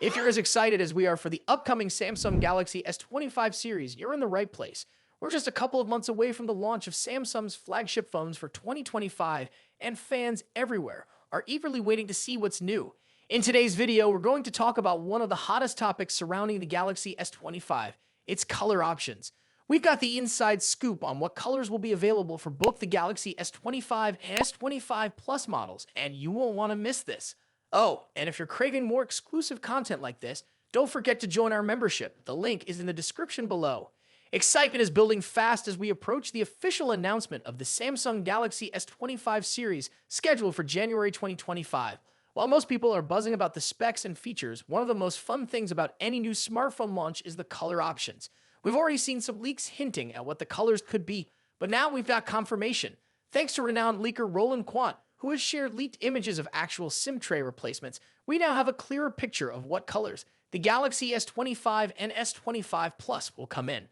If you're as excited as we are for the upcoming Samsung Galaxy S25 series, you're in the right place. We're just a couple of months away from the launch of Samsung's flagship phones for 2025, and fans everywhere are eagerly waiting to see what's new. In today's video, we're going to talk about one of the hottest topics surrounding the Galaxy S25, its color options. We've got the inside scoop on what colors will be available for both the Galaxy S25 and S25 Plus models, and you won't want to miss this. Oh, and if you're craving more exclusive content like this, don't forget to join our membership. The link is in the description below. Excitement is building fast as we approach the official announcement of the Samsung Galaxy S25 series scheduled for January 2025. While most people are buzzing about the specs and features, one of the most fun things about any new smartphone launch is the color options. We've already seen some leaks hinting at what the colors could be, but now we've got confirmation. Thanks to renowned leaker Roland Quant, who has shared leaked images of actual SIM tray replacements, we now have a clearer picture of what colors the Galaxy S25 and S25 Plus will come in.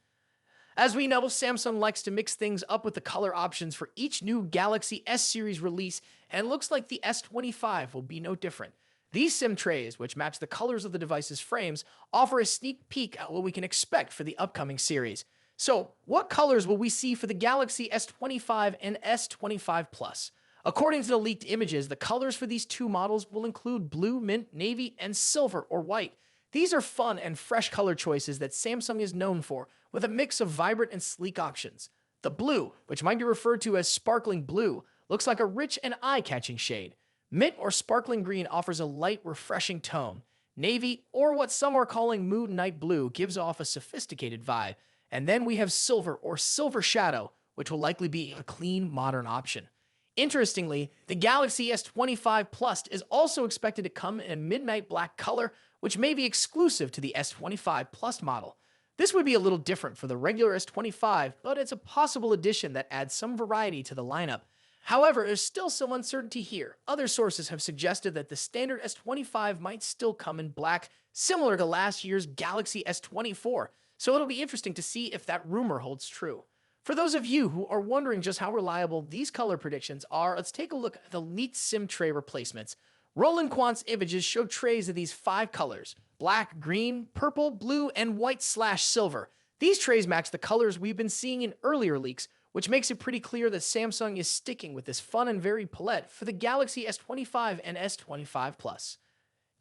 As we know, Samsung likes to mix things up with the color options for each new Galaxy S series release, and looks like the S25 will be no different. These SIM trays, which match the colors of the device's frames, offer a sneak peek at what we can expect for the upcoming series. So, what colors will we see for the Galaxy S25 and S25 Plus? According to the leaked images, the colors for these two models will include blue, mint, navy, and silver or white. These are fun and fresh color choices that Samsung is known for, with a mix of vibrant and sleek options. The blue, which might be referred to as sparkling blue, looks like a rich and eye-catching shade. Mint or sparkling green offers a light, refreshing tone. Navy, or what some are calling mood night blue, gives off a sophisticated vibe. And then we have silver or silver shadow, which will likely be a clean, modern option. Interestingly, the Galaxy S25 Plus is also expected to come in a midnight black color, which may be exclusive to the S25 Plus model. This would be a little different for the regular S25, but it's a possible addition that adds some variety to the lineup. However, there's still some uncertainty here. Other sources have suggested that the standard S25 might still come in black, similar to last year's Galaxy S24, so it'll be interesting to see if that rumor holds true. For those of you who are wondering just how reliable these color predictions are, let's take a look at the leaked SIM tray replacements. Roland Quant's images show trays of these 5 colors: black, green, purple, blue, and white/silver. These trays match the colors we've been seeing in earlier leaks, which makes it pretty clear that Samsung is sticking with this fun and varied palette for the Galaxy S25 and S25 Plus.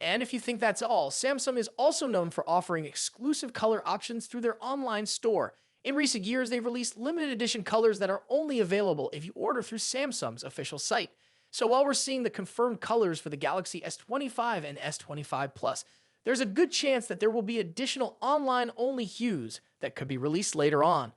And if you think that's all, Samsung is also known for offering exclusive color options through their online store. In recent years, they've released limited edition colors that are only available if you order through Samsung's official site. So while we're seeing the confirmed colors for the Galaxy S25 and S25 Plus, there's a good chance that there will be additional online-only hues that could be released later on.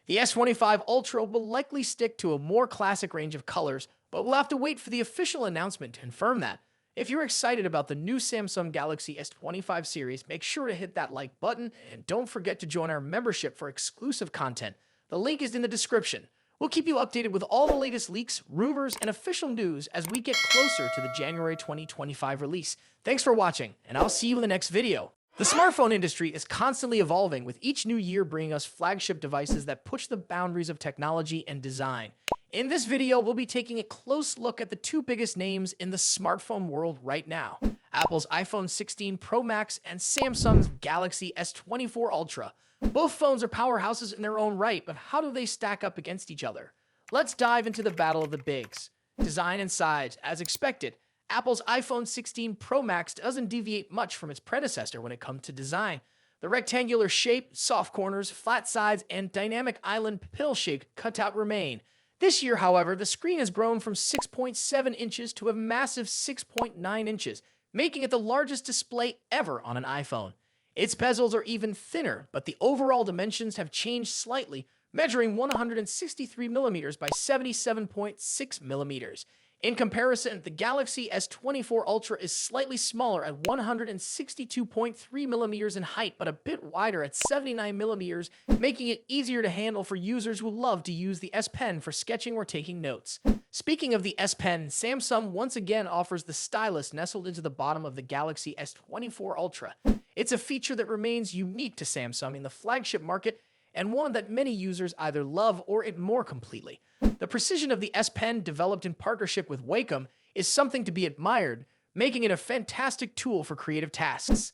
The S25 Ultra will likely stick to a more classic range of colors, but we'll have to wait for the official announcement to confirm that. If you're excited about the new Samsung Galaxy S25 series, make sure to hit that like button, and don't forget to join our membership for exclusive content. The link is in the description. We'll keep you updated with all the latest leaks, rumors, and official news as we get closer to the January 2025 release. Thanks for watching, and I'll see you in the next video. The smartphone industry is constantly evolving, with each new year bringing us flagship devices that push the boundaries of technology and design. In this video, we'll be taking a close look at the two biggest names in the smartphone world right now: Apple's iPhone 16 Pro Max and Samsung's Galaxy S24 Ultra. Both phones are powerhouses in their own right, but how do they stack up against each other? Let's dive into the battle of the bigs. Design and size. As expected, Apple's iPhone 16 Pro Max doesn't deviate much from its predecessor when it comes to design. The rectangular shape, soft corners, flat sides, and dynamic island pill-shaped cutout remain. This year, however, the screen has grown from 6.7 inches to a massive 6.9 inches, making it the largest display ever on an iPhone. Its bezels are even thinner, but the overall dimensions have changed slightly, measuring 163 millimeters by 77.6 millimeters. In comparison, the Galaxy S24 Ultra is slightly smaller at 162.3 millimeters in height, but a bit wider at 79 millimeters, making it easier to handle for users who love to use the S Pen for sketching or taking notes. Speaking of the S Pen, Samsung once again offers the stylus nestled into the bottom of the Galaxy S24 Ultra. It's a feature that remains unique to Samsung in the flagship market, and one that many users either love or ignore completely. The precision of the S Pen, developed in partnership with Wacom, is something to be admired, making it a fantastic tool for creative tasks.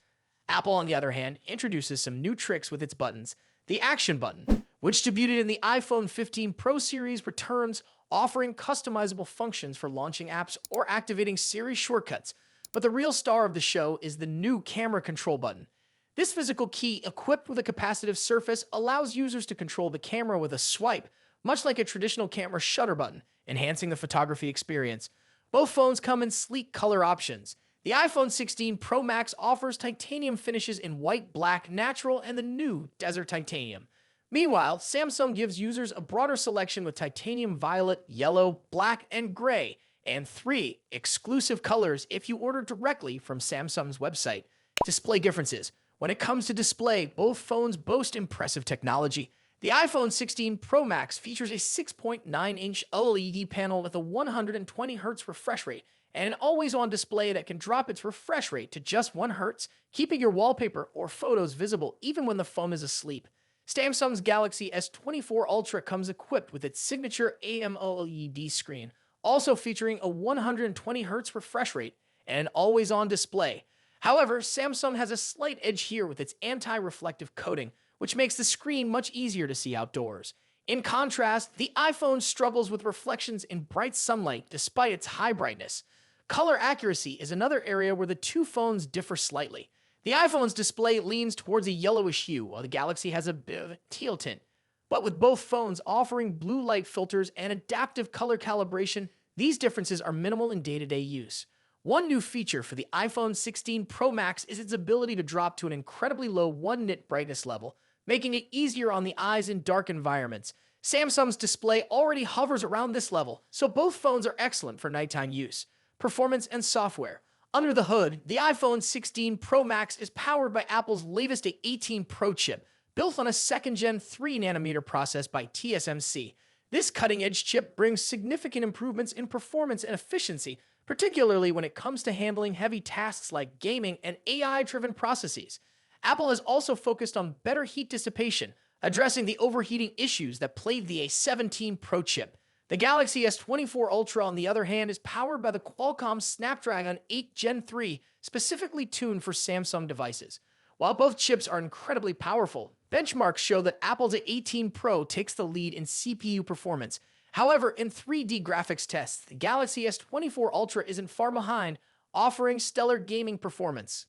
Apple, on the other hand, introduces some new tricks with its buttons. The Action button, which debuted in the iPhone 15 Pro series, returns, offering customizable functions for launching apps or activating Siri shortcuts. But the real star of the show is the new camera control button. This physical key, equipped with a capacitive surface, allows users to control the camera with a swipe, much like a traditional camera shutter button, enhancing the photography experience. Both phones come in sleek color options. The iPhone 16 Pro Max offers titanium finishes in white, black, natural, and the new Desert Titanium. Meanwhile, Samsung gives users a broader selection with titanium violet, yellow, black, and gray, and 3 exclusive colors if you order directly from Samsung's website. Display differences. When it comes to display, both phones boast impressive technology. The iPhone 16 Pro Max features a 6.9-inch OLED panel with a 120Hz refresh rate and an always-on display that can drop its refresh rate to just 1 Hz, keeping your wallpaper or photos visible even when the phone is asleep. Samsung's Galaxy S24 Ultra comes equipped with its signature AMOLED screen, also featuring a 120Hz refresh rate and an always-on display. However, Samsung has a slight edge here with its anti-reflective coating, which makes the screen much easier to see outdoors. In contrast, the iPhone struggles with reflections in bright sunlight despite its high brightness. Color accuracy is another area where the two phones differ slightly. The iPhone's display leans towards a yellowish hue, while the Galaxy has a bit of a teal tint. But with both phones offering blue light filters and adaptive color calibration, these differences are minimal in day-to-day use. One new feature for the iPhone 16 Pro Max is its ability to drop to an incredibly low 1-nit brightness level, making it easier on the eyes in dark environments. Samsung's display already hovers around this level, so both phones are excellent for nighttime use. Performance and software. Under the hood, the iPhone 16 Pro Max is powered by Apple's latest A18 Pro chip, built on a second-gen 3nm process by TSMC. This cutting-edge chip brings significant improvements in performance and efficiency, particularly when it comes to handling heavy tasks like gaming and AI-driven processes. Apple has also focused on better heat dissipation, addressing the overheating issues that plagued the A17 Pro chip. The Galaxy S24 Ultra, on the other hand, is powered by the Qualcomm Snapdragon 8 Gen 3, specifically tuned for Samsung devices. While both chips are incredibly powerful, benchmarks show that Apple's A18 Pro takes the lead in CPU performance. However, in 3D graphics tests, the Galaxy S24 Ultra isn't far behind, offering stellar gaming performance.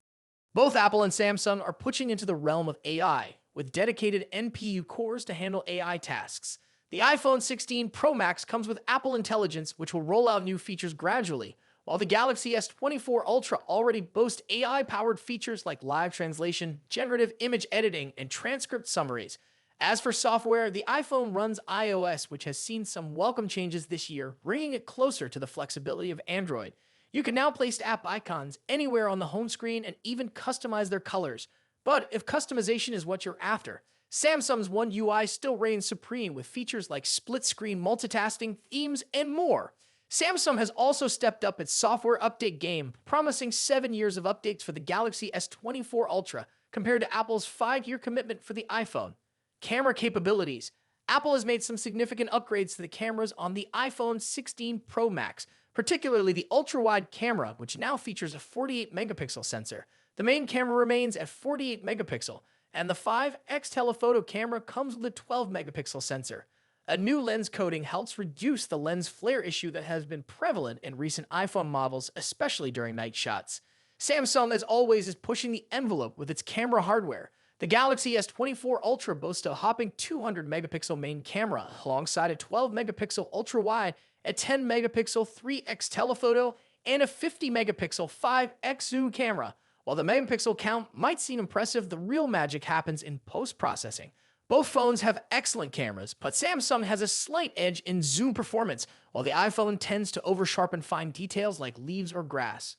Both Apple and Samsung are pushing into the realm of AI, with dedicated NPU cores to handle AI tasks. The iPhone 16 Pro Max comes with Apple Intelligence, which will roll out new features gradually, while the Galaxy S24 Ultra already boasts AI-powered features like live translation, generative image editing, and transcript summaries. As for software, the iPhone runs iOS, which has seen some welcome changes this year, bringing it closer to the flexibility of Android. You can now place app icons anywhere on the home screen and even customize their colors. But if customization is what you're after, Samsung's One UI still reigns supreme with features like split-screen multitasking, themes, and more. Samsung has also stepped up its software update game, promising 7 years of updates for the Galaxy S24 Ultra, compared to Apple's 5-year commitment for the iPhone. Camera capabilities. Apple has made some significant upgrades to the cameras on the iPhone 16 Pro Max, particularly the ultra-wide camera, which now features a 48-megapixel sensor. The main camera remains at 48 megapixel, and the 5x telephoto camera comes with a 12-megapixel sensor. A new lens coating helps reduce the lens flare issue that has been prevalent in recent iPhone models, especially during night shots. Samsung, as always, is pushing the envelope with its camera hardware. The Galaxy S24 Ultra boasts a hopping 200-megapixel main camera, alongside a 12-megapixel ultra-wide, a 10-megapixel 3x telephoto, and a 50-megapixel 5x zoom camera. While the megapixel count might seem impressive, the real magic happens in post-processing. Both phones have excellent cameras, but Samsung has a slight edge in zoom performance, while the iPhone tends to over-sharpen fine details like leaves or grass.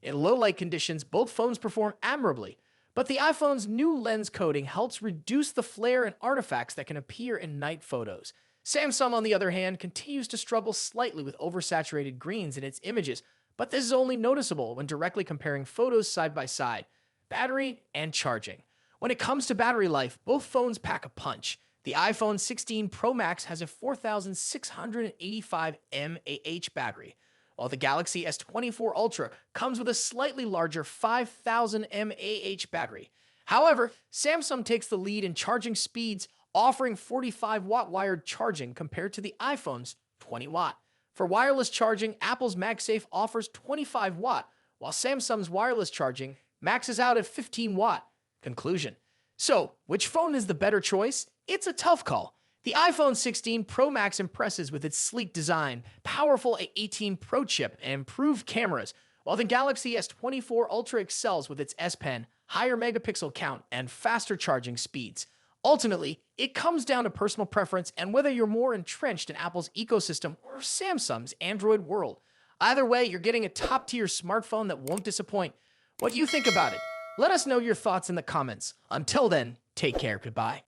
In low-light conditions, both phones perform admirably, but the iPhone's new lens coating helps reduce the flare and artifacts that can appear in night photos. Samsung, on the other hand, continues to struggle slightly with oversaturated greens in its images, but this is only noticeable when directly comparing photos side by side. Battery and charging. When it comes to battery life, both phones pack a punch. The iPhone 16 Pro Max has a 4,685 mAh battery, while the Galaxy S24 Ultra comes with a slightly larger 5000 mAh battery. However, Samsung takes the lead in charging speeds, offering 45-watt wired charging compared to the iPhone's 20-watt. For wireless charging, Apple's MagSafe offers 25-watt, while Samsung's wireless charging maxes out at 15-watt. Conclusion. So, which phone is the better choice? It's a tough call. The iPhone 16 Pro Max impresses with its sleek design, powerful A18 Pro chip, and improved cameras, while the Galaxy S24 Ultra excels with its S Pen, higher megapixel count, and faster charging speeds. Ultimately, it comes down to personal preference and whether you're more entrenched in Apple's ecosystem or Samsung's Android world. Either way, you're getting a top-tier smartphone that won't disappoint. What do you think about it? Let us know your thoughts in the comments. Until then, take care. Goodbye.